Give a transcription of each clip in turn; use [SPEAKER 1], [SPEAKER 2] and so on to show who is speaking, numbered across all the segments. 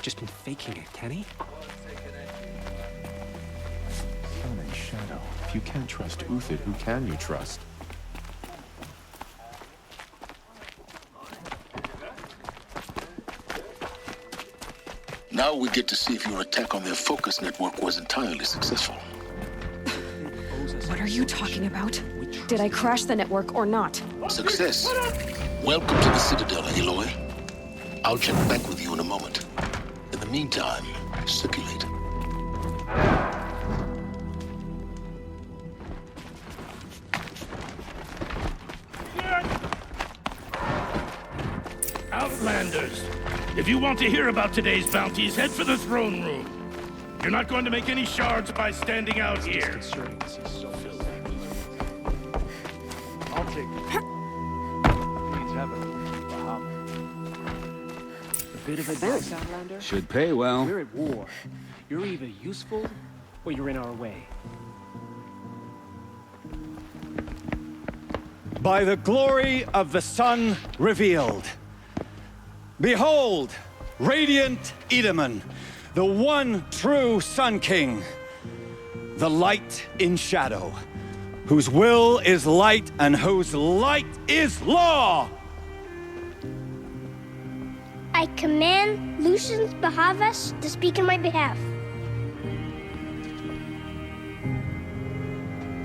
[SPEAKER 1] just been faking it, can he?
[SPEAKER 2] Sun and Shadow. If you can't trust Uthid, who can you trust?
[SPEAKER 3] Now we get to see if your attack on their focus network was entirely successful.
[SPEAKER 4] What are you talking about? Did I crash the network or not?
[SPEAKER 3] Success. Welcome to the Citadel, Aloy. I'll check back with you in a moment. In the meantime, circulate.
[SPEAKER 5] Outlanders, if you want to hear about today's bounties, head for the throne room. You're not going to make any shards by standing out here.
[SPEAKER 6] I'll take it. Needs heaven.
[SPEAKER 1] A bit of advice, Outlander?
[SPEAKER 7] Should pay well.
[SPEAKER 1] We're at war. You're either useful, or you're in our way.
[SPEAKER 8] By the glory of the sun revealed. Behold, radiant Edaman, the one true Sun King, the light in shadow, whose will is light and whose light is law!
[SPEAKER 9] I command Lucius Behemoth to speak in my behalf.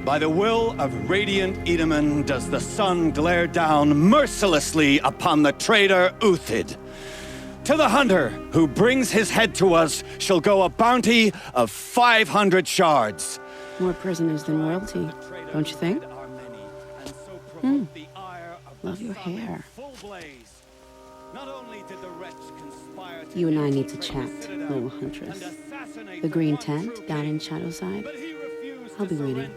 [SPEAKER 8] By the will of radiant Edaman does the sun glare down mercilessly upon the traitor Uthid. To the hunter who brings his head to us shall go a bounty of 500 shards.
[SPEAKER 10] More prisoners than royalty, don't you think? Love your hair. You and I need to chat, little huntress. The green tent down in Shadowside. I'll be waiting.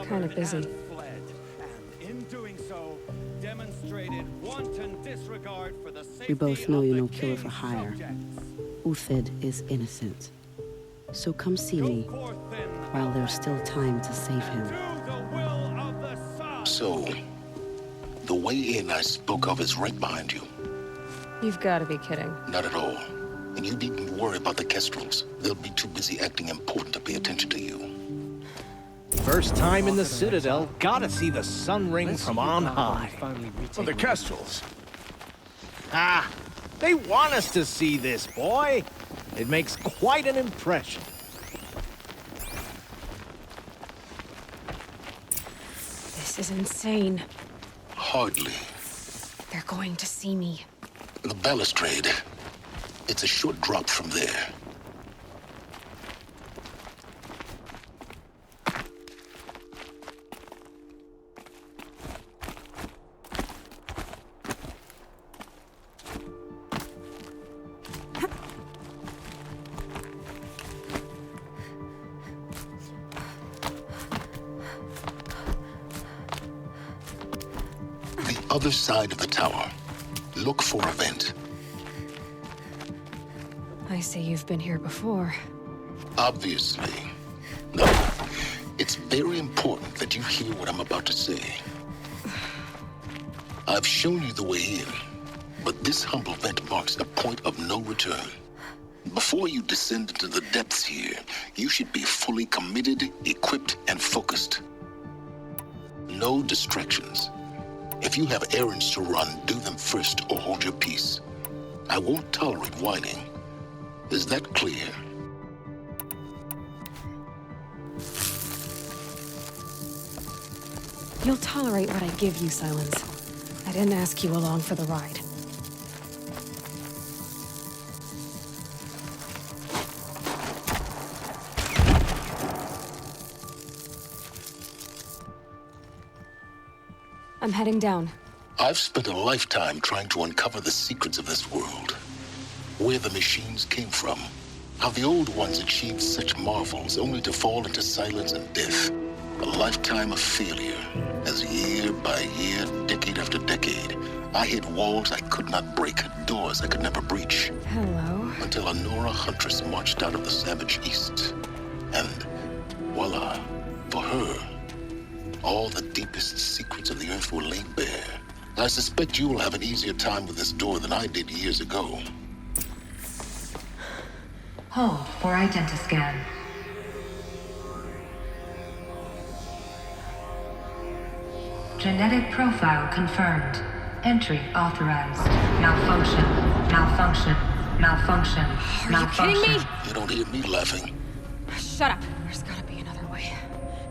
[SPEAKER 4] Kind of busy.
[SPEAKER 10] We both know you're no killer for hire. Uthid is innocent. So come see me while there's still time to save him.
[SPEAKER 3] So, the way in I spoke of is right behind you.
[SPEAKER 4] You've got to be kidding.
[SPEAKER 3] Not at all. And you needn't worry about the Kestrels. They'll be too busy acting important to pay attention to you.
[SPEAKER 6] First time in the Citadel, gotta see the sun ring from on high.
[SPEAKER 2] For the Kestrels.
[SPEAKER 6] Ah, they want us to see this, boy. It makes quite an impression.
[SPEAKER 4] This is insane.
[SPEAKER 3] Hardly.
[SPEAKER 4] They're going to see me.
[SPEAKER 3] The balustrade. It's a short drop from there. Other side of the tower. Look for a vent.
[SPEAKER 4] I see you've been here before.
[SPEAKER 3] Obviously. No. It's very important that you hear what I'm about to say. I've shown you the way in, but this humble vent marks a point of no return. Before you descend into the depths here, you should be fully committed, equipped, and focused. No distractions. If you have errands to run, do them first or hold your peace. I won't tolerate whining. Is that clear?
[SPEAKER 4] You'll tolerate what I give you, Silence. I didn't ask you along for the ride. I'm heading down.
[SPEAKER 3] I've spent a lifetime trying to uncover the secrets of this world. Where the machines came from. How the old ones achieved such marvels only to fall into silence and death. A lifetime of failure, as year by year, decade after decade, I hit walls I could not break, doors I could never breach.
[SPEAKER 4] Hello.
[SPEAKER 3] Until a Nora huntress marched out of the savage east. And voila, for her, all the deepest secrets of the earth were laid bare. I suspect you will have an easier time with this door than I did years ago.
[SPEAKER 7] Hold for identiscan. Genetic profile confirmed. Entry authorized. Malfunction. Malfunction. Malfunction.
[SPEAKER 4] Are you kidding me?
[SPEAKER 3] You don't hear me laughing.
[SPEAKER 4] Shut up. There's gotta be another way.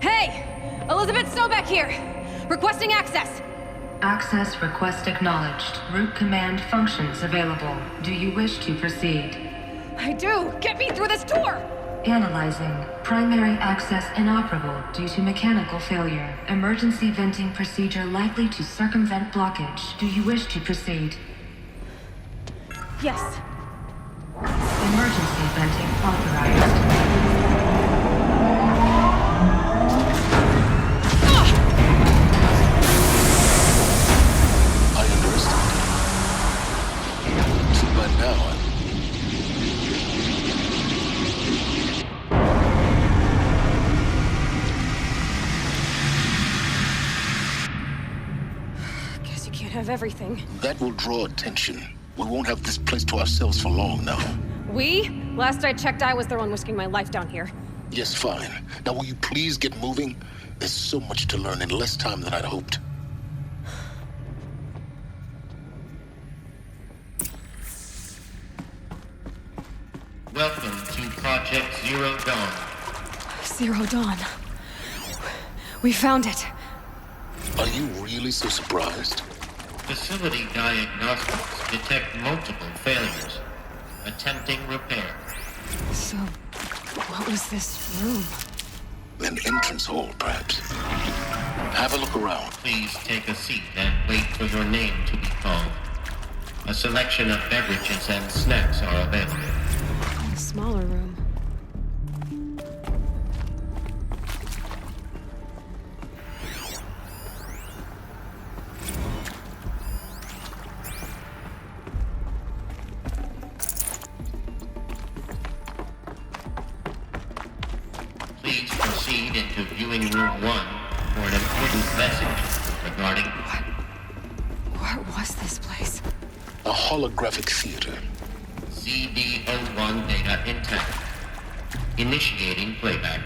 [SPEAKER 4] Hey! Elizabeth Sobek here! Requesting access!
[SPEAKER 7] Access request acknowledged. Root command functions available. Do you wish to proceed?
[SPEAKER 4] I do! Get me through this door!
[SPEAKER 7] Analyzing. Primary access inoperable due to mechanical failure. Emergency venting procedure likely to circumvent blockage. Do you wish to proceed?
[SPEAKER 4] Yes.
[SPEAKER 7] Emergency venting authorized.
[SPEAKER 3] I underestimated. So by now,
[SPEAKER 4] Guess you can't have everything.
[SPEAKER 3] that will draw attention. We won't have this place to ourselves for long now.
[SPEAKER 4] We? Last I checked, I was the one risking my life down here.
[SPEAKER 3] Yes, fine. Now will you please get moving? There's so much to learn in less time than I'd hoped.
[SPEAKER 11] Welcome to Project Zero Dawn.
[SPEAKER 4] Zero Dawn. We found it.
[SPEAKER 3] Are you really so surprised?
[SPEAKER 11] Facility diagnostics detect multiple failures. Attempting repair.
[SPEAKER 4] So, what was this room?
[SPEAKER 3] An entrance hall, perhaps. Have a look around.
[SPEAKER 11] Please take a seat and wait for your name to be called. A selection of beverages and snacks are available.
[SPEAKER 4] A smaller room.
[SPEAKER 11] Please proceed into viewing room 1 for an important message regarding...
[SPEAKER 4] What was this place?
[SPEAKER 3] A holographic theater.
[SPEAKER 11] CB01 data intact. Initiating playback.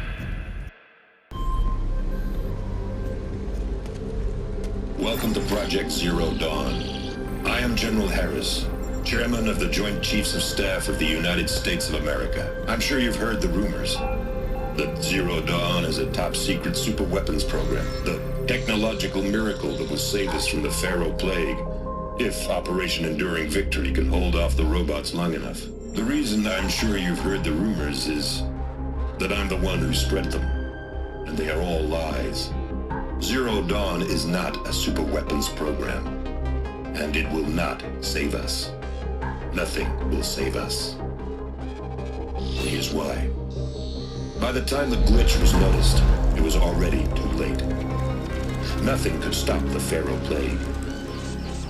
[SPEAKER 12] Welcome to Project Zero Dawn. I am General Harris, Chairman of the Joint Chiefs of Staff of the United States of America. I'm sure you've heard the rumors that Zero Dawn is a top-secret superweapons program, the technological miracle that will save us from the Pharaoh Plague, if Operation Enduring Victory can hold off the robots long enough. The reason I'm sure you've heard the rumors is that I'm the one who spread them, and they are all lies. Zero Dawn is not a superweapons program, and it will not save us. Nothing will save us. Here's why. By the time the glitch was noticed, it was already too late. Nothing could stop the Pharaoh Plague.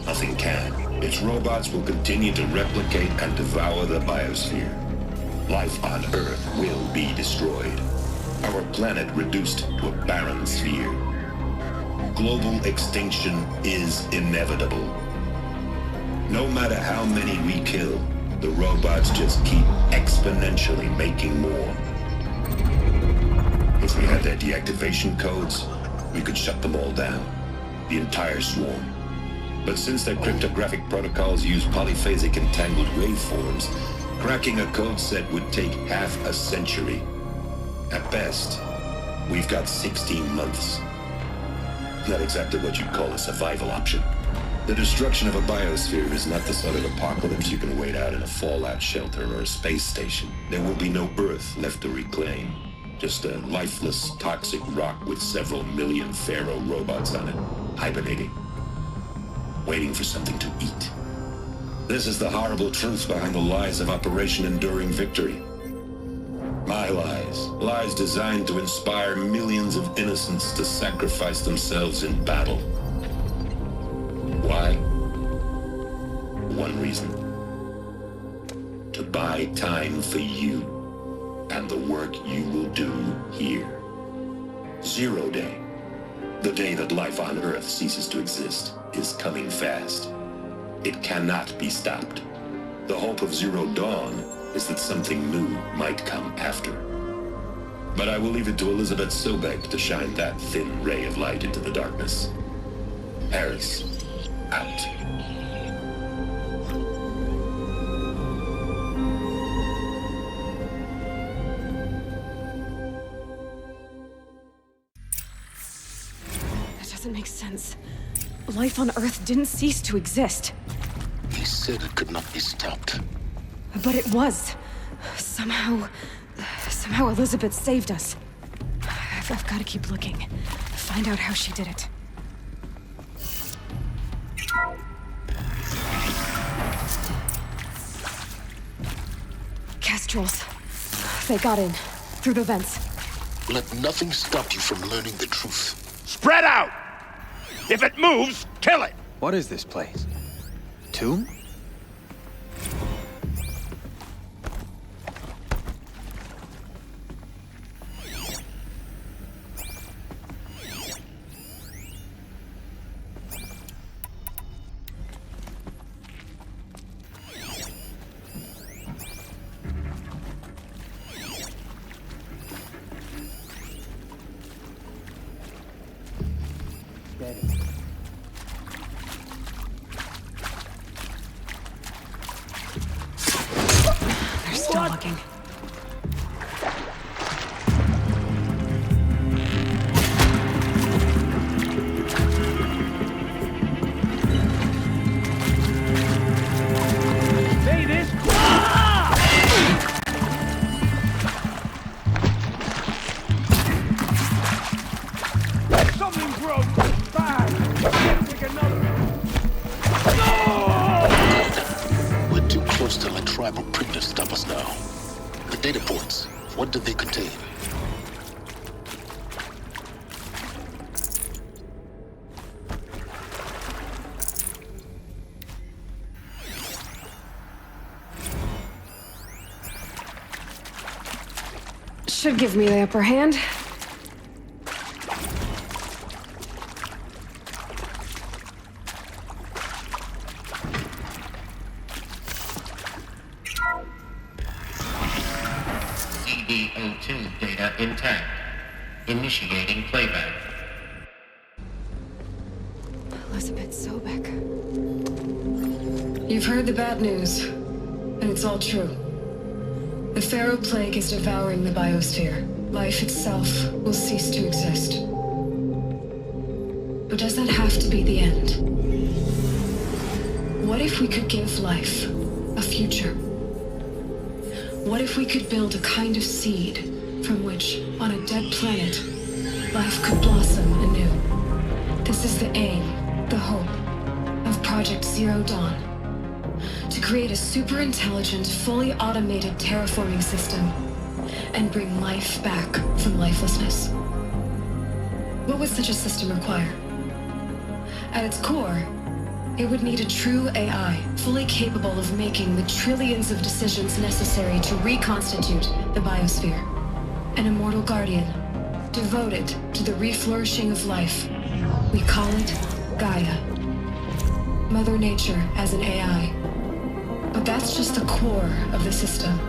[SPEAKER 12] Nothing can. Its robots will continue to replicate and devour the biosphere. Life on Earth will be destroyed. Our planet reduced to a barren sphere. Global extinction is inevitable. No matter how many we kill, the robots just keep exponentially making more. If we had their deactivation codes, we could shut them all down. The entire swarm. But since their cryptographic protocols use polyphasic entangled waveforms, cracking a code set would take half a century. At best, we've got 16 months. Not exactly what you'd call a survival option. The destruction of a biosphere is not the sort of apocalypse you can wait out in a fallout shelter or a space station. There will be no Earth left to reclaim. Just a lifeless, toxic rock with several million Pharaoh robots on it, hibernating, waiting for something to eat. This is the horrible truth behind the lies of Operation Enduring Victory. My lies. Lies designed to inspire millions of innocents to sacrifice themselves in battle. Why? One reason. To buy time for you and the work you will do here. Zero Day, the day that life on Earth ceases to exist, is coming fast. It cannot be stopped. The hope of Zero Dawn is that something new might come after. But I will leave it to Elizabeth Sobek to shine that thin ray of light into the darkness. Harris, out.
[SPEAKER 4] That doesn't make sense. Life on Earth didn't cease to exist.
[SPEAKER 3] He said it could not be stopped.
[SPEAKER 4] But it was. Somehow Elizabeth saved us. I've got to keep looking. Find out how she did it. Kestrels. They got in. Through the vents.
[SPEAKER 3] Let nothing stop you from learning the truth.
[SPEAKER 5] Spread out! If it moves, kill it!
[SPEAKER 13] What is this place? A tomb?
[SPEAKER 4] They're still looking.
[SPEAKER 5] Say this. Something broke. Bad. Take another.
[SPEAKER 3] We're too close to let tribal printers stop us now. The data points, what did they contain?
[SPEAKER 4] Should give me the upper hand.
[SPEAKER 11] CD02 data intact. Initiating playback.
[SPEAKER 4] Elizabeth Sobek.
[SPEAKER 14] You've heard the bad news, and it's all true. The Pharaoh Plague is devouring the biosphere. Life itself will cease to exist. But does that have to be the end? What if we could give life a future? What if we could build a kind of seed from which, on a dead planet, life could blossom anew? This is the aim, the hope, of Project Zero Dawn. To create a super-intelligent, fully automated terraforming system and bring life back from lifelessness. What would such a system require? At its core, it would need a true AI, fully capable of making the trillions of decisions necessary to reconstitute the biosphere. An immortal guardian, devoted to the reflourishing of life. We call it Gaia. Mother Nature as an AI. But that's just the core of the system.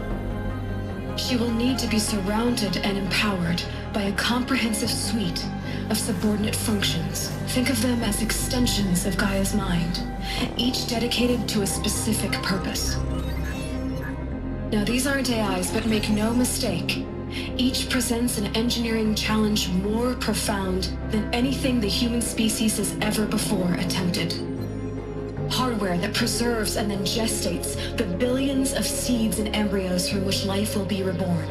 [SPEAKER 14] She will need to be surrounded and empowered by a comprehensive suite of subordinate functions. Think of them as extensions of Gaia's mind, each dedicated to a specific purpose. Now, these aren't AIs, but make no mistake, each presents an engineering challenge more profound than anything the human species has ever before attempted. Hardware that preserves and then gestates the billions of seeds and embryos from which life will be reborn.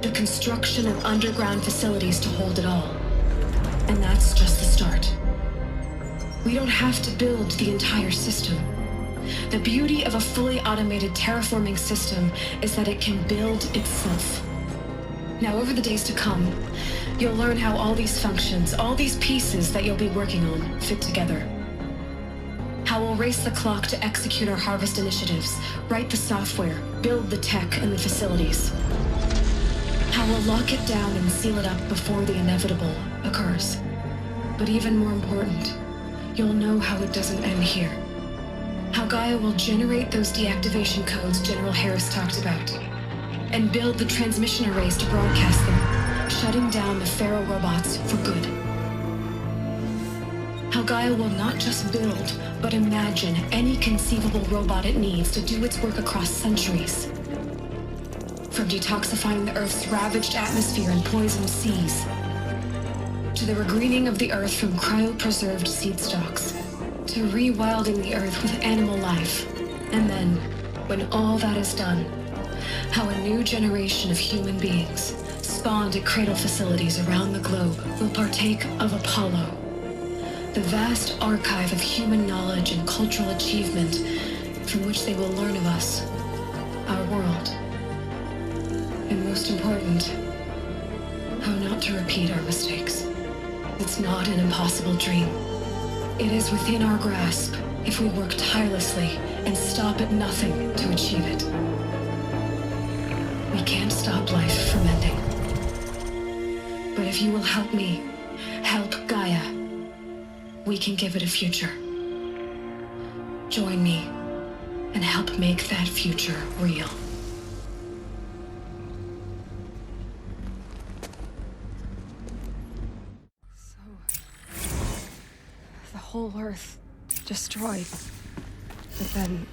[SPEAKER 14] The construction of underground facilities to hold it all. And that's just the start. We don't have to build the entire system. The beauty of a fully automated terraforming system is that it can build itself. Now, over the days to come, you'll learn how all these functions, all these pieces that you'll be working on, fit together. How we'll race the clock to execute our harvest initiatives, write the software, build the tech and the facilities. How we'll lock it down and seal it up before the inevitable occurs. But even more important, you'll know how it doesn't end here. How how Gaia will generate those deactivation codes General Harris talked about, and build the transmission arrays to broadcast them, shutting down the Pharaoh robots for good. How Gaia will not just build, but imagine any conceivable robot it needs to do its work across centuries. From detoxifying the Earth's ravaged atmosphere and poisoned seas, to the regreening of the Earth from cryopreserved seed stalks, to rewilding the Earth with animal life. And then, when all that is done, how a new generation of human beings, spawned at cradle facilities around the globe, will partake of Apollo, the vast archive of human knowledge and cultural achievement from which they will learn of us, our world, and most important, how not to repeat our mistakes. It's not an impossible dream. It is within our grasp if we work tirelessly and stop at nothing to achieve it. We can't stop life from ending. But if you will help me, help Gaia, we can give it a future. Join me and help make that future real.
[SPEAKER 4] The whole Earth destroyed, but then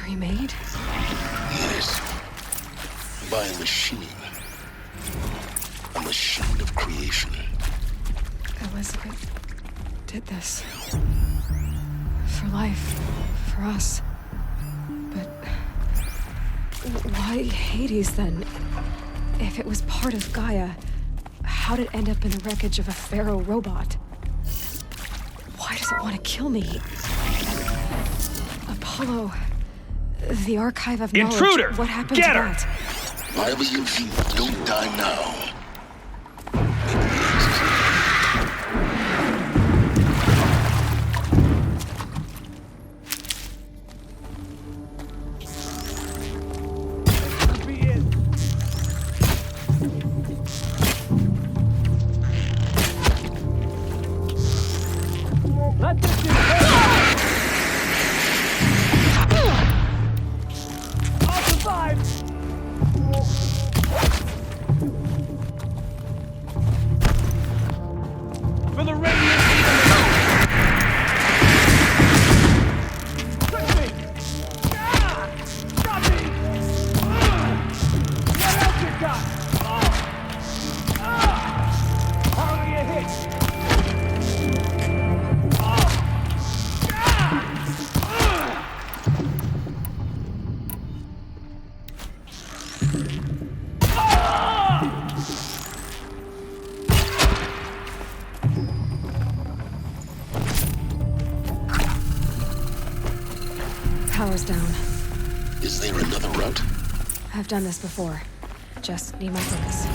[SPEAKER 4] remade?
[SPEAKER 3] Yes. By a machine. A machine of creation.
[SPEAKER 4] Elizabeth did this. For life. For us. But why Hades then? If it was part of Gaia, how'd it end up in the wreckage of a Pharaoh robot? Why does it want to kill me? Apollo, the archive of knowledge.
[SPEAKER 5] Intruder!
[SPEAKER 4] What happened
[SPEAKER 5] Get
[SPEAKER 4] to
[SPEAKER 5] her!
[SPEAKER 4] that?
[SPEAKER 3] Whatever you do, don't die now.
[SPEAKER 4] Power's down.
[SPEAKER 3] Is there another route?
[SPEAKER 4] I've done this before. Just need my focus.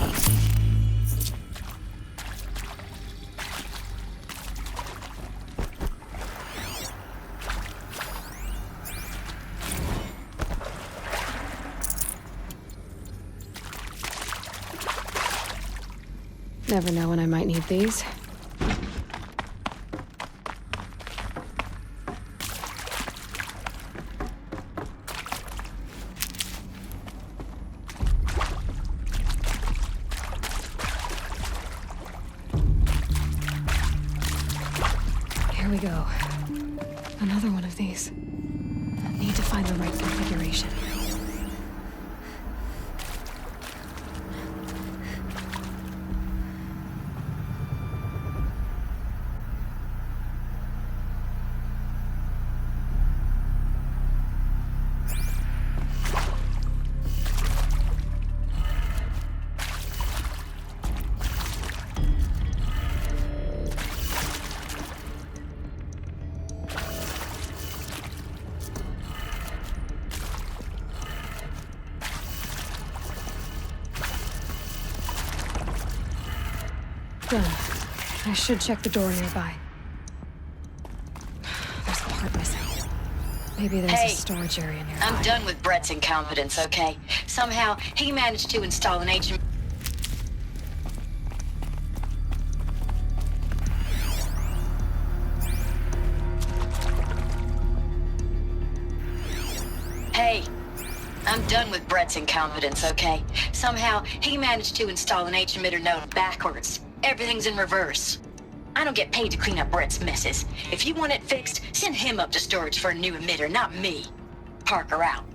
[SPEAKER 4] Never know when I might need these. Here we go. Another one of these. Need to find the right configuration. Done. I should check the door nearby. There's a part missing. Maybe there's a storage area nearby.
[SPEAKER 15] I'm done with Brett's incompetence, okay? Somehow, he managed to install an ancient... I'm done with Brett's incompetence, okay? Somehow, he managed to install an H-emitter node backwards. Everything's in reverse. I don't get paid to clean up Brett's messes. If you want it fixed, send him up to storage for a new emitter, not me. Parker out.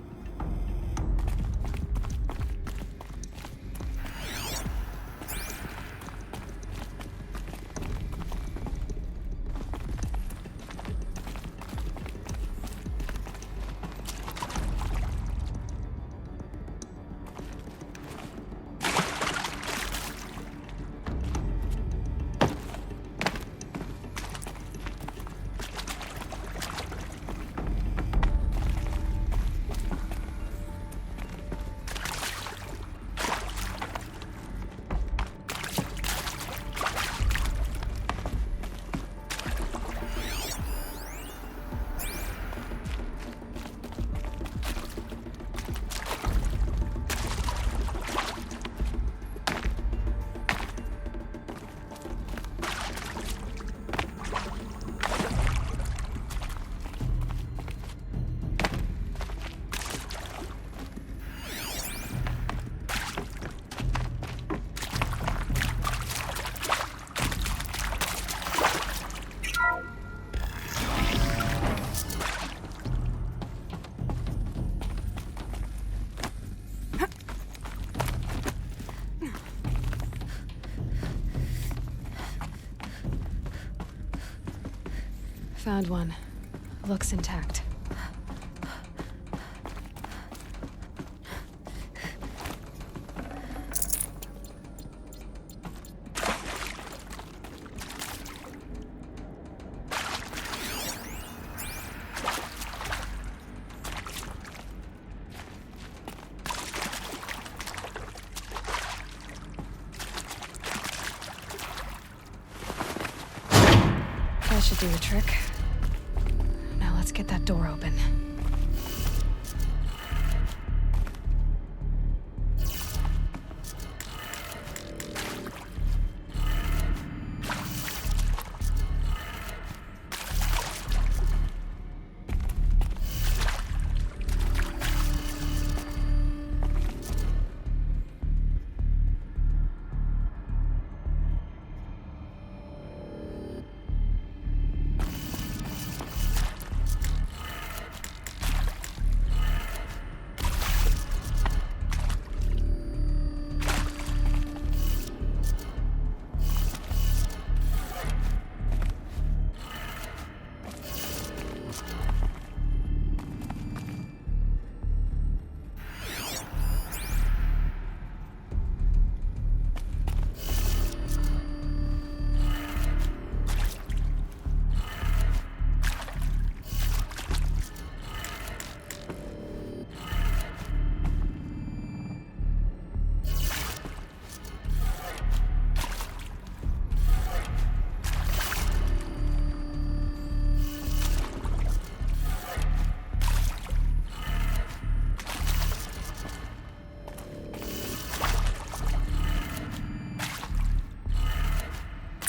[SPEAKER 4] Found one. Looks intact. That should do the trick. Now let's get that door open.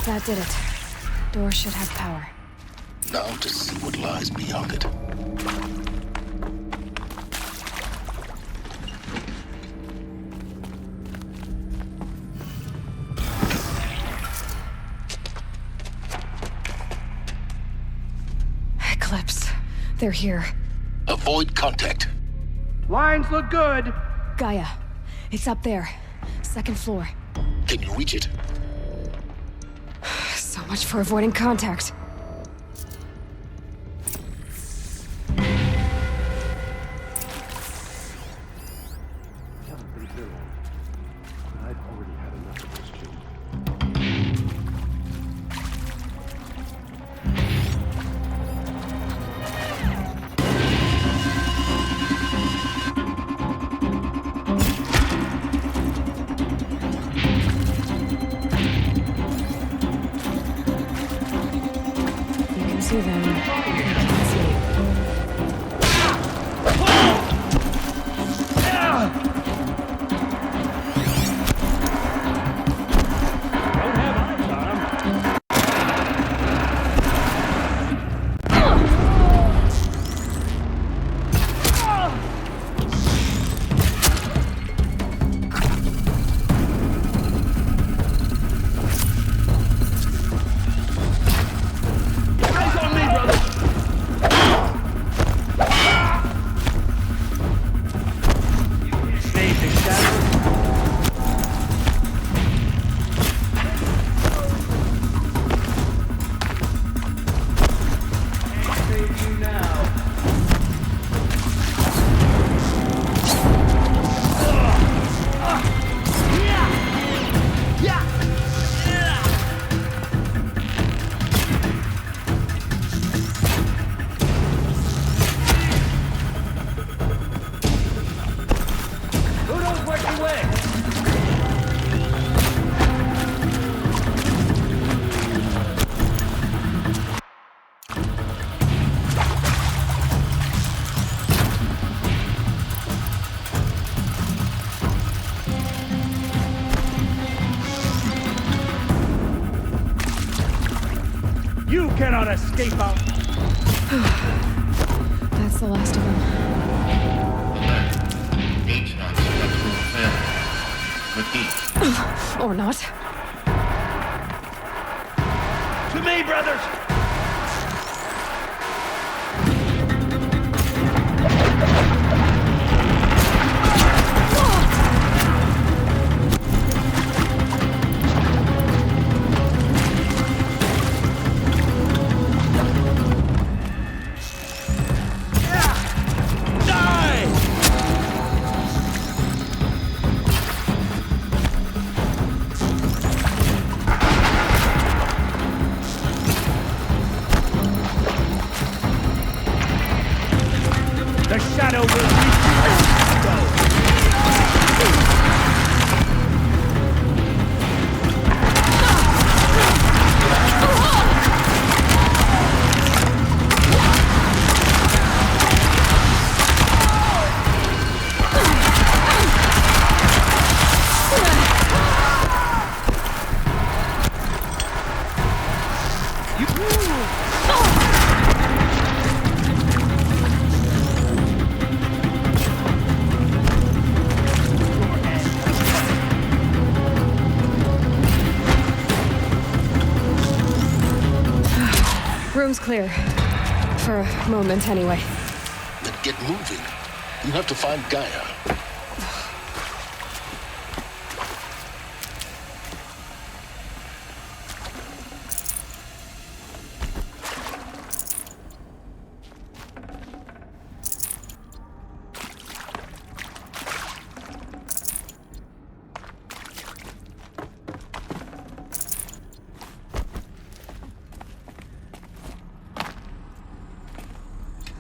[SPEAKER 4] That did it. Door should have power.
[SPEAKER 3] Now to see what lies beyond it.
[SPEAKER 4] Eclipse. They're here.
[SPEAKER 3] Avoid contact.
[SPEAKER 1] Lines look good.
[SPEAKER 4] Gaia. It's up there. Second floor.
[SPEAKER 3] Can you reach it?
[SPEAKER 4] So much for avoiding contact.
[SPEAKER 2] I've already had enough of this shit.
[SPEAKER 4] See them. You can't see.
[SPEAKER 1] Don't have eyes on him. You cannot escape our...
[SPEAKER 4] That's the last of them.
[SPEAKER 11] H-not structural failure. Repeat.
[SPEAKER 4] Or not.
[SPEAKER 5] To me, brothers!
[SPEAKER 1] The shadow will reach you.
[SPEAKER 4] Room's clear. For a moment, anyway.
[SPEAKER 3] Then get moving. You have to find Gaia.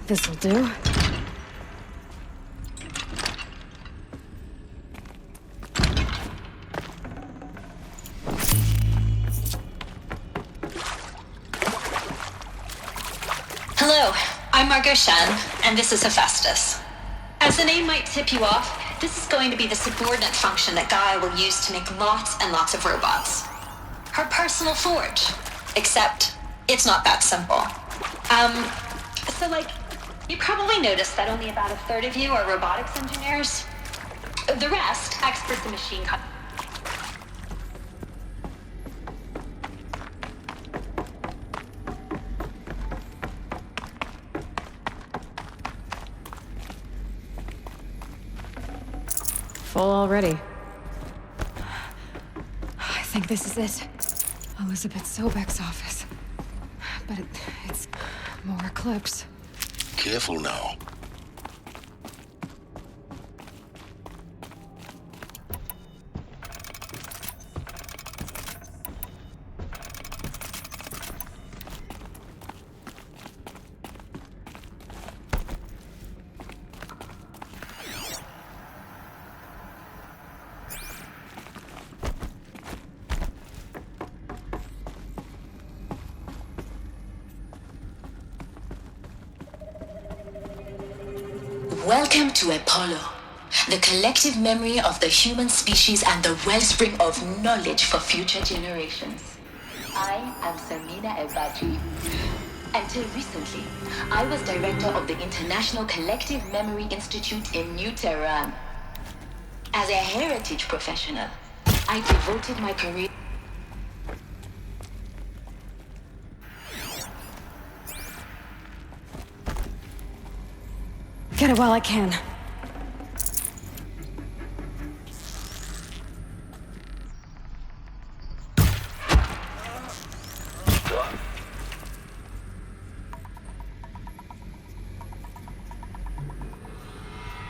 [SPEAKER 4] This'll do.
[SPEAKER 15] Hello, I'm Margot Shen, and this is Hephaestus. As the name might tip you off, this is going to be the subordinate function that Gaia will use to make lots and lots of robots. Her personal forge. Except, it's not that simple. You probably noticed that only about a third of you are robotics engineers. The rest, experts in machine cutting.
[SPEAKER 4] Full already. I think this is it. Elizabeth Sobek's office. But it's more Eclipse.
[SPEAKER 3] Careful now.
[SPEAKER 15] Welcome to Apollo, the collective memory of the human species and the wellspring of knowledge for future generations. I am Samina Ebaji. Until recently, I was director of the International Collective Memory Institute in New Tehran. As a heritage professional, I devoted my career.
[SPEAKER 4] Get it while I can.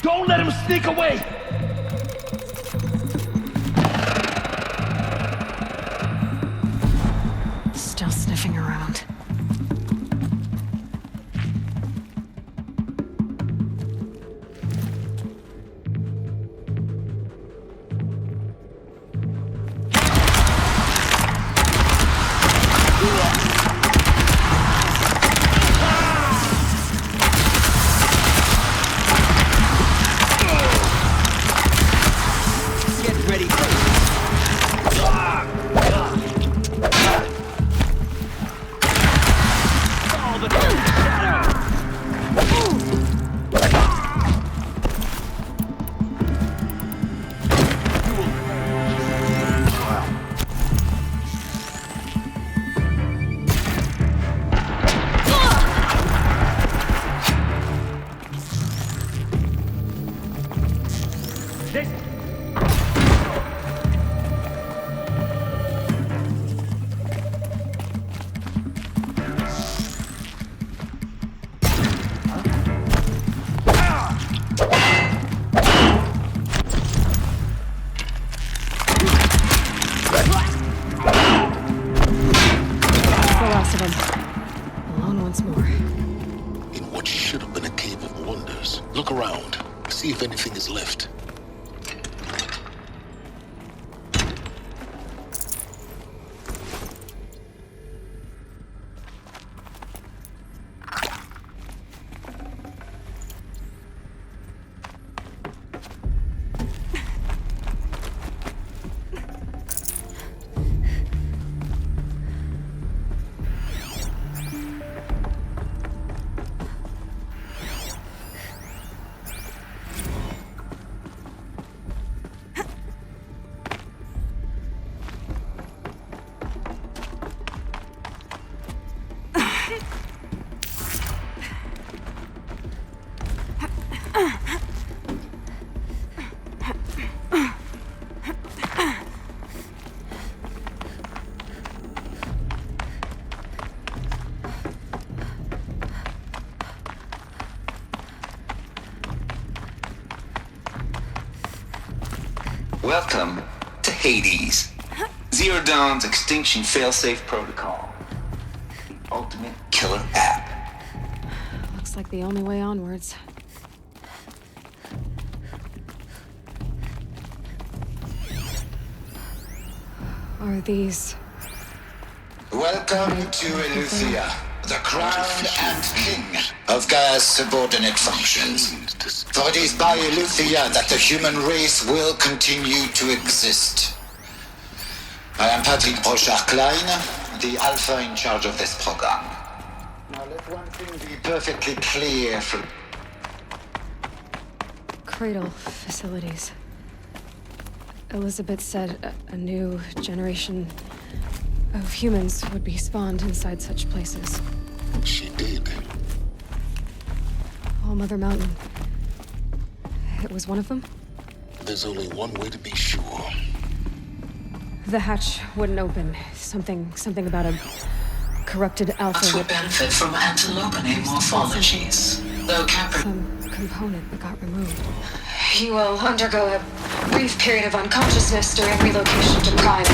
[SPEAKER 5] Don't let him sneak away!
[SPEAKER 4] Still sniffing around.
[SPEAKER 3] See if anything is left.
[SPEAKER 16] Welcome to Hades, Zero Dawn's extinction failsafe protocol. The ultimate killer app.
[SPEAKER 4] Looks like the only way onwards. Are these...
[SPEAKER 17] Welcome to Eleuthia, the crown and king of Gaia's subordinate functions. For it is by Eleuthia that the human race will continue to exist. I am Patrick Brochard-Klein, the Alpha in charge of this program. Now let one thing be perfectly clear from...
[SPEAKER 4] Cradle facilities. Elizabeth said a new generation of humans would be spawned inside such places.
[SPEAKER 3] She did.
[SPEAKER 4] All Mother Mountain. It was one of them?
[SPEAKER 3] There's only one way to be sure.
[SPEAKER 4] The hatch wouldn't open. Something about a corrupted alpha...
[SPEAKER 18] would benefit from antilopine morphologies, though
[SPEAKER 4] Some component that got removed.
[SPEAKER 14] He will undergo a brief period of unconsciousness during relocation to Prime.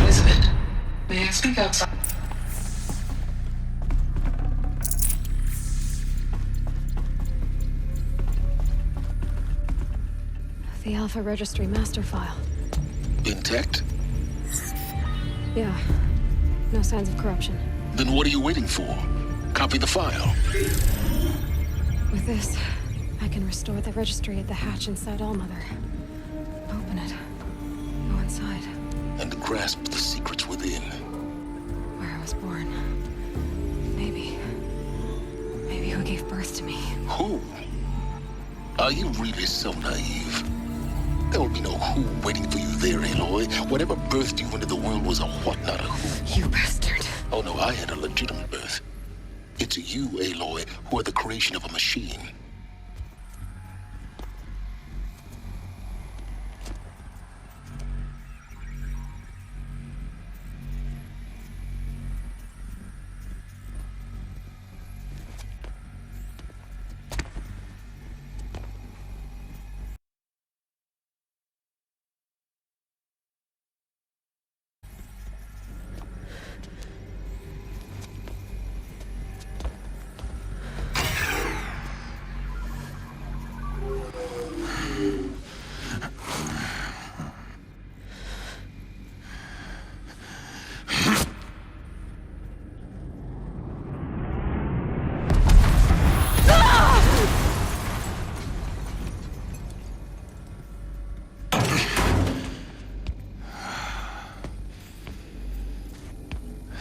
[SPEAKER 18] Elizabeth, may I speak outside?
[SPEAKER 4] The Alpha Registry master file.
[SPEAKER 3] Intact?
[SPEAKER 4] Yeah. No signs of corruption.
[SPEAKER 3] Then what are you waiting for? Copy the file.
[SPEAKER 4] With this, I can restore the registry at the hatch inside Allmother. Open it. Go inside.
[SPEAKER 3] And grasp the secrets within.
[SPEAKER 4] Where I was born. Maybe who gave birth to me.
[SPEAKER 3] Who? Are you really so naive? There will be no who waiting for you there, Aloy. Whatever birthed you into the world was a what, not a who.
[SPEAKER 4] You bastard.
[SPEAKER 3] Oh no, I had a legitimate birth. It's you, Aloy, who are the creation of a machine.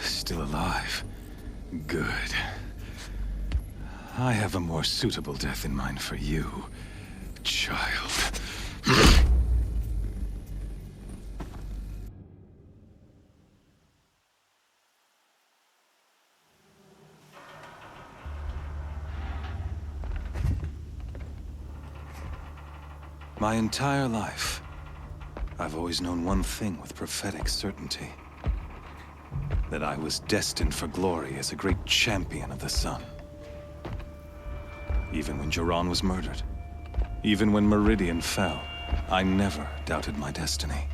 [SPEAKER 2] Still alive. Good. I have a more suitable death in mind for you, child. My entire life, I've always known one thing with prophetic certainty. That I was destined for glory as a great champion of the sun. Even when Jiran was murdered, even when Meridian fell, I never doubted my destiny.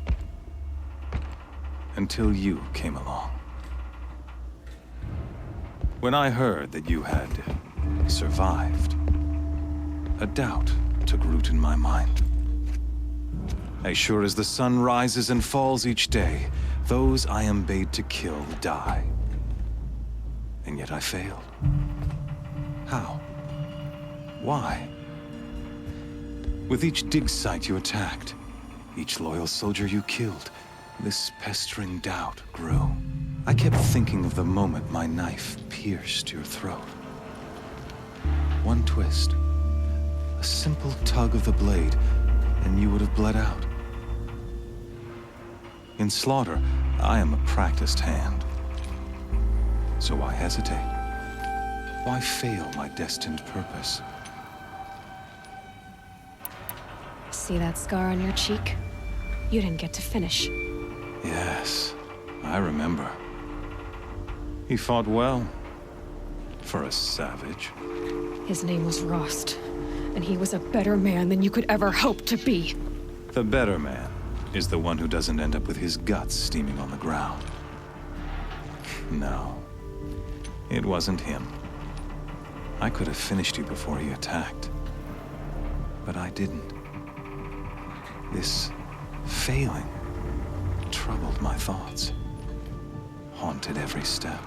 [SPEAKER 2] Until you came along. When I heard that you had survived, a doubt took root in my mind. As sure as the sun rises and falls each day, those I am bade to kill die. And yet I failed. How? Why? With each dig site you attacked, each loyal soldier you killed, this pestering doubt grew. I kept thinking of the moment my knife pierced your throat. One twist, a simple tug of the blade, and you would have bled out. In slaughter, I am a practiced hand. So why hesitate? Why fail my destined purpose?
[SPEAKER 4] See that scar on your cheek? You didn't get to finish.
[SPEAKER 2] Yes, I remember. He fought well. For a savage.
[SPEAKER 4] His name was Rost, and he was a better man than you could ever hope to be.
[SPEAKER 2] The better man is the one who doesn't end up with his guts steaming on the ground. No, it wasn't him. I could have finished you before he attacked. But I didn't. This failing troubled my thoughts, haunted every step.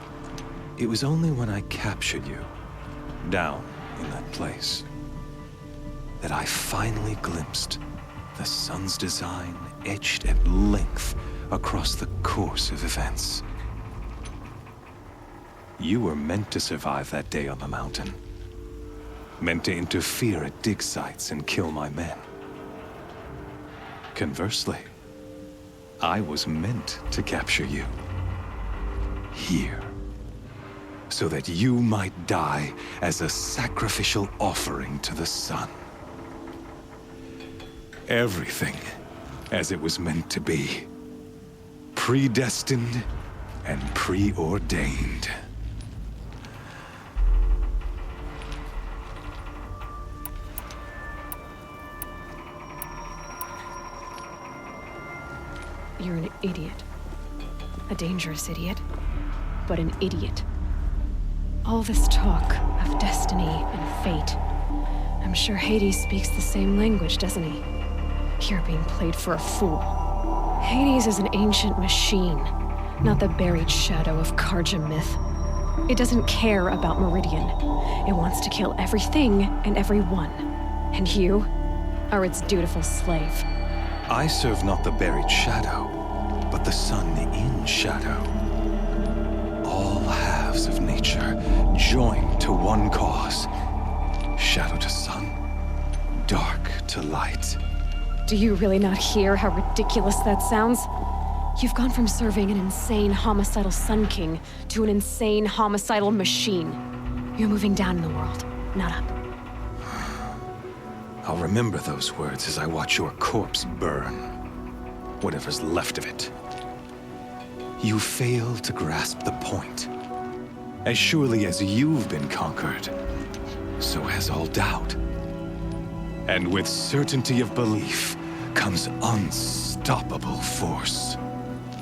[SPEAKER 2] It was only when I captured you, down in that place, that I finally glimpsed the sun's design etched at length across the course of events. You were meant to survive that day on the mountain. Meant to interfere at dig sites and kill my men. Conversely, I was meant to capture you. Here. So that you might die as a sacrificial offering to the sun. Everything as it was meant to be. Predestined and preordained.
[SPEAKER 4] You're an idiot. A dangerous idiot, but an idiot. All this talk of destiny and fate. I'm sure Hades speaks the same language, doesn't he? You're being played for a fool. Hades is an ancient machine, not the buried shadow of Karja myth. It doesn't care about Meridian. It wants to kill everything and everyone. And you are its dutiful slave.
[SPEAKER 2] I serve not the buried shadow, but the sun in shadow. All halves of nature joined to one cause. Shadow to sun, dark to light.
[SPEAKER 4] Do you really not hear how ridiculous that sounds? You've gone from serving an insane homicidal Sun King to an insane homicidal machine. You're moving down in the world, not up.
[SPEAKER 2] I'll remember those words as I watch your corpse burn. Whatever's left of it. You fail to grasp the point. As surely as you've been conquered, so has all doubt. And with certainty of belief comes unstoppable force.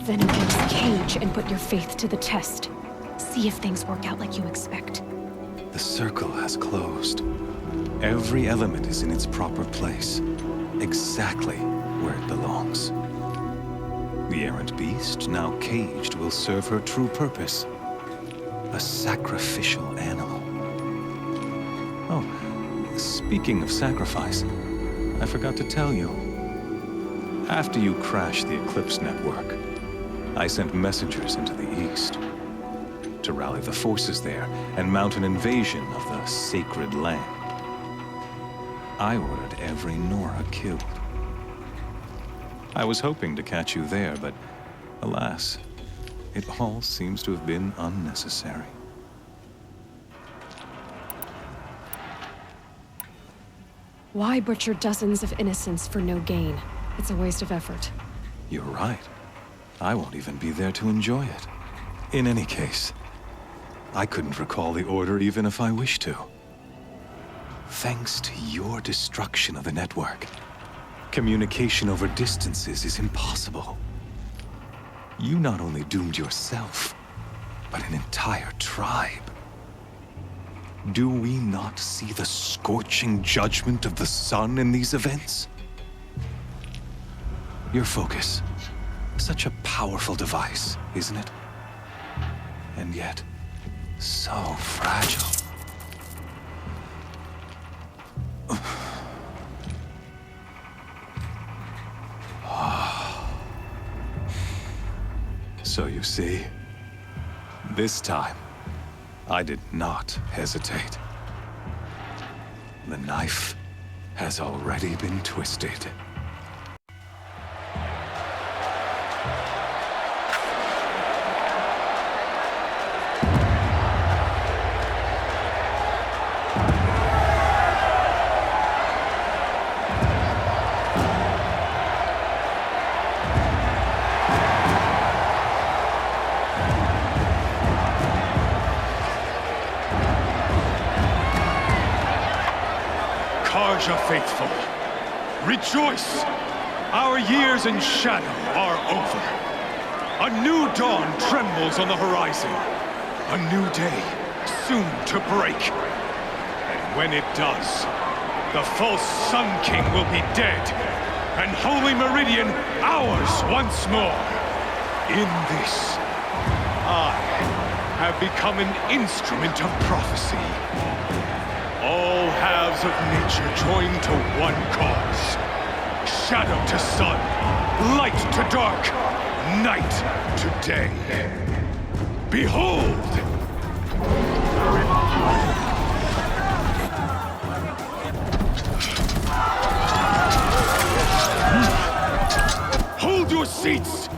[SPEAKER 4] Then against the cage and put your faith to the test. See if things work out like you expect.
[SPEAKER 2] The circle has closed. Every element is in its proper place, exactly where it belongs. The errant beast, now caged, will serve her true purpose. A sacrificial animal. Oh, speaking of sacrifice, I forgot to tell you. After you crashed the Eclipse network, I sent messengers into the east to rally the forces there and mount an invasion of the sacred land. I ordered every Nora killed. I was hoping to catch you there, but alas, it all seems to have been unnecessary.
[SPEAKER 4] Why butcher dozens of innocents for no gain? It's a waste of effort.
[SPEAKER 2] You're right. I won't even be there to enjoy it. In any case, I couldn't recall the order even if I wished to. Thanks to your destruction of the network, communication over distances is impossible. You not only doomed yourself, but an entire tribe. Do we not see the scorching judgment of the sun in these events? Your focus. Such a powerful device, isn't it? And yet, so fragile. So you see, this time, I did not hesitate. The knife has already been twisted.
[SPEAKER 19] Karja faithful, rejoice! Our years in shadow are over. A new dawn trembles on the horizon. A new day soon to break. And when it does, the false Sun King will be dead, and Holy Meridian ours once more. In this, I have become an instrument of prophecy. All halves of nature join to one cause. Shadow to sun, light to dark, night to day. Behold! Hold your seats!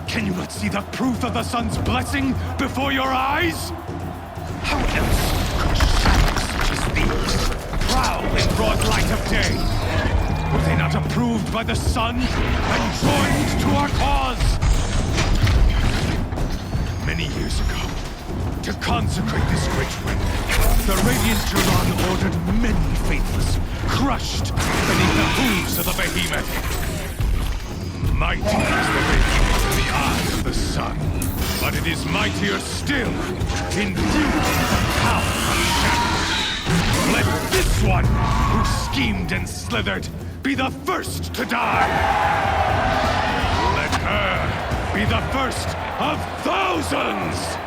[SPEAKER 19] Can you not see the proof of the sun's blessing before your eyes? How else could shadows such as these prowl in broad light of day? Were they not approved by the sun and joined to our cause? Many years ago, to consecrate this great ring, the Radiant Juron ordered many faithless, crushed beneath the hooves of the Behemoth. Mighty is the Behemoth in the eyes of the sun, but it is mightier still, endued with the power of shadow. Let this one, who schemed and slithered, be the first to die! Let her be the first of thousands!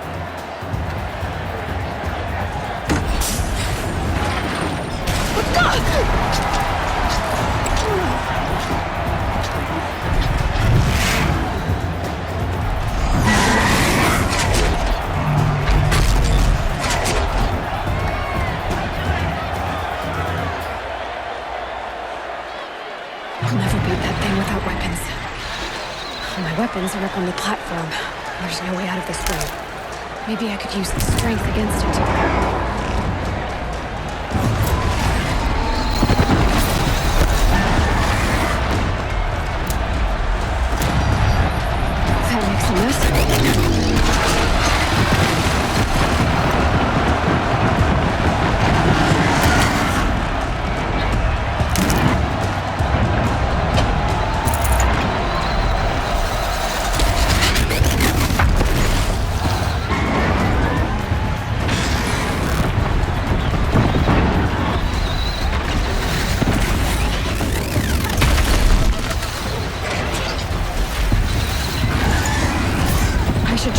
[SPEAKER 4] I'll never beat that thing without weapons. My weapons are up on the platform. There's no way out of this room. Maybe I could use the strength against it. That makes a mess.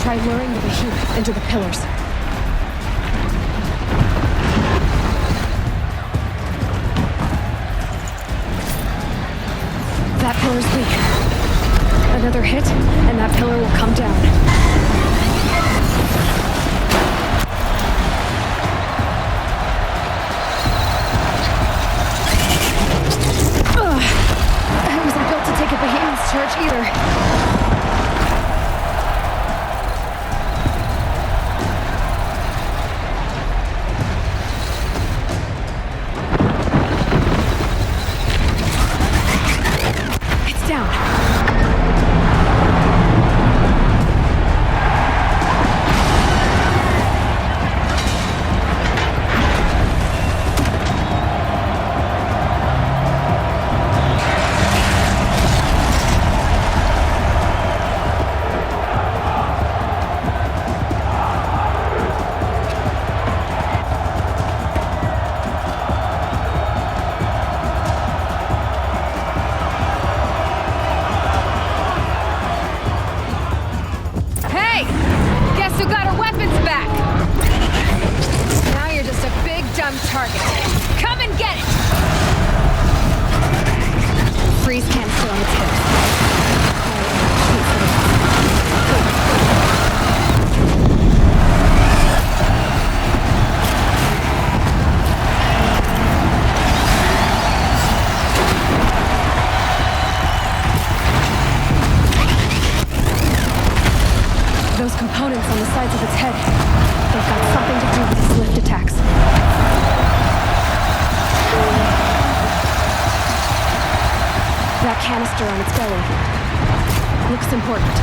[SPEAKER 4] Try luring the Behemoth into the pillars. That pillar's weak. Another hit, and that pillar will come down. I wasn't built to take a Behemoth's charge either. on the sides of its head. They've got something to do with its lift attacks. That canister on its belly looks important.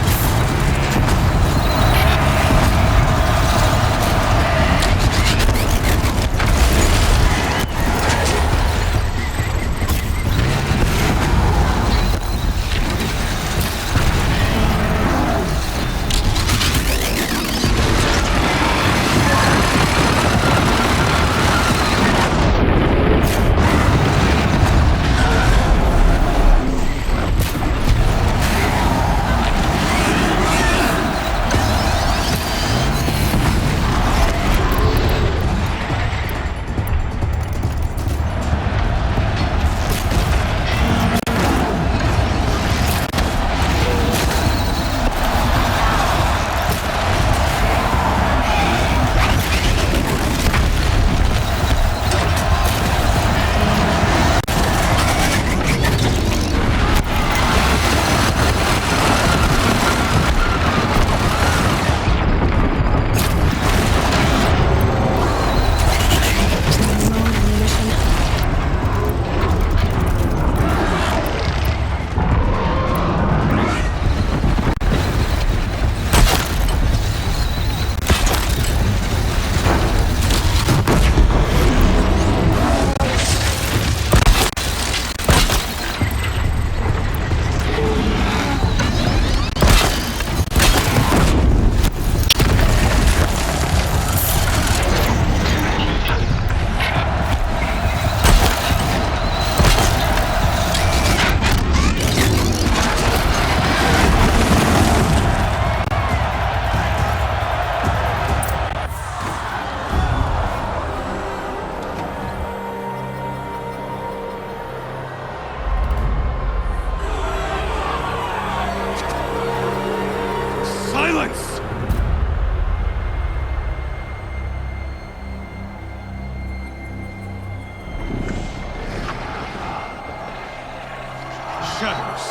[SPEAKER 19] Shadows.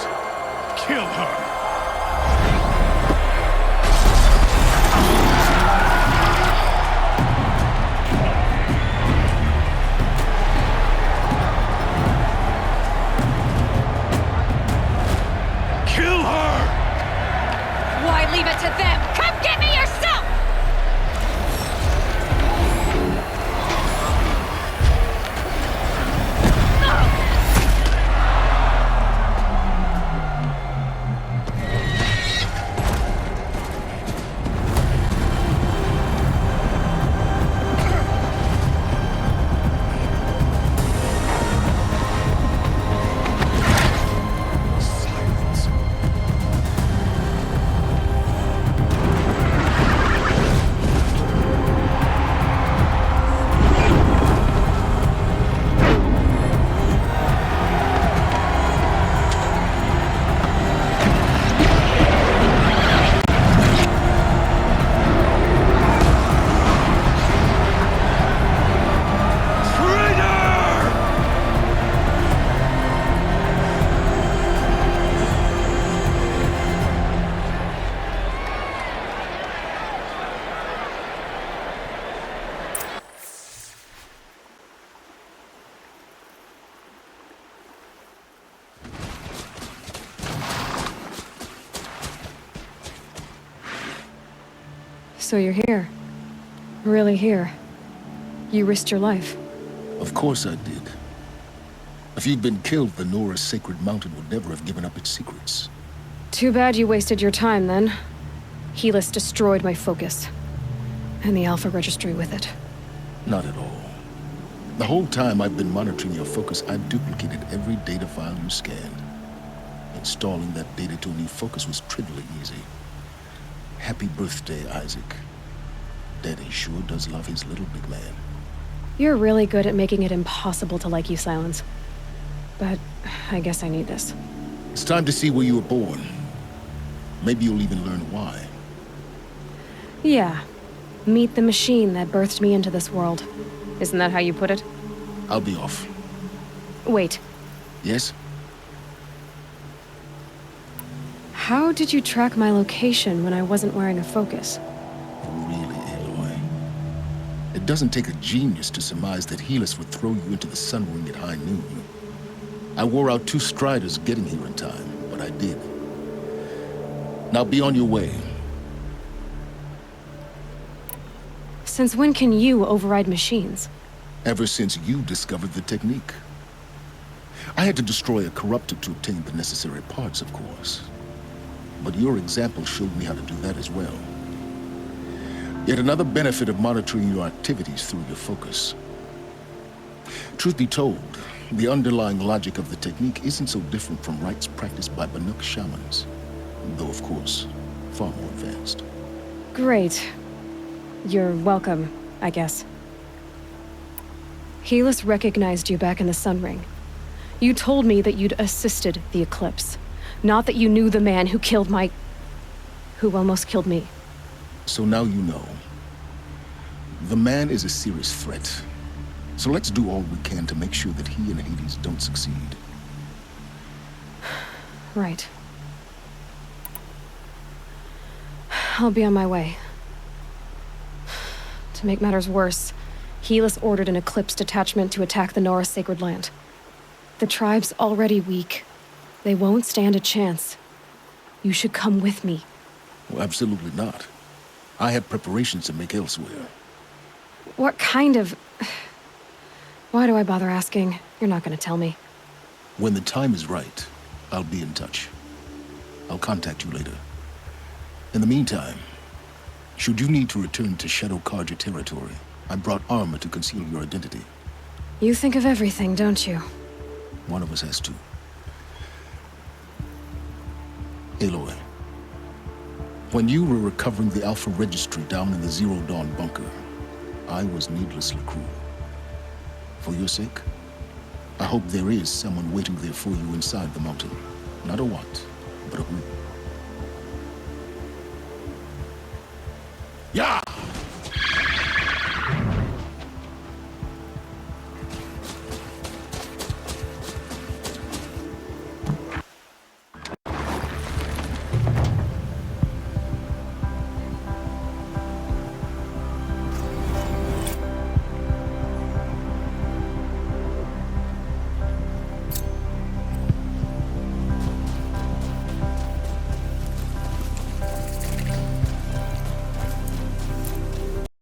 [SPEAKER 19] Kill her.
[SPEAKER 4] Why leave it to them? Come get me yourself! So you're here. Really here. You risked your life.
[SPEAKER 3] Of course I did. If you'd been killed, the Nora's sacred mountain would never have given up its secrets.
[SPEAKER 4] Too bad you wasted your time, then. Helis destroyed my focus. And the Alpha Registry with it.
[SPEAKER 3] Not at all. The whole time I've been monitoring your focus, I've duplicated every data file you scanned. Installing that data to a new focus was trivially easy. Happy birthday, Isaac. Daddy sure does love his little big man.
[SPEAKER 4] You're really good at making it impossible to like you, Silence. But I guess I need this.
[SPEAKER 3] It's time to see where you were born. Maybe you'll even learn why.
[SPEAKER 4] Yeah. Meet the machine that birthed me into this world. Isn't that how you put it?
[SPEAKER 3] I'll be off.
[SPEAKER 4] Wait.
[SPEAKER 3] Yes?
[SPEAKER 4] How did you track my location when I wasn't wearing a focus?
[SPEAKER 3] It doesn't take a genius to surmise that Helis would throw you into the sun ring at high noon. I wore out 2 striders getting here in time, but I did. Now be on your way.
[SPEAKER 4] Since when can you override machines?
[SPEAKER 3] Ever since you discovered the technique. I had to destroy a corruptor to obtain the necessary parts, of course. But your example showed me how to do that as well. Yet another benefit of monitoring your activities through your focus. Truth be told, the underlying logic of the technique isn't so different from rites practiced by Banuk shamans, though of course, far more advanced.
[SPEAKER 4] Great. You're welcome, I guess. Helis recognized you back in the Sun Ring. You told me that you'd assisted the Eclipse, not that you knew the man who killed who almost killed me.
[SPEAKER 3] So now you know. The man is a serious threat. So let's do all we can to make sure that he and Hades don't succeed.
[SPEAKER 4] Right. I'll be on my way. To make matters worse, Helis ordered an Eclipse detachment to attack the Nora Sacred Land. The tribe's already weak. They won't stand a chance. You should come with me.
[SPEAKER 3] Well, absolutely not. I have preparations to make elsewhere.
[SPEAKER 4] What kind of... Why do I bother asking? You're not gonna tell me.
[SPEAKER 3] When the time is right, I'll be in touch. I'll contact you later. In the meantime, should you need to return to Shadow Carja territory, I brought armor to conceal your identity.
[SPEAKER 4] You think of everything, don't you?
[SPEAKER 3] One of us has to. Aloy, when you were recovering the Alpha Registry down in the Zero Dawn bunker, I was needlessly cruel. For your sake, I hope there is someone waiting there for you inside the mountain. Not a what, but a who. Yeah!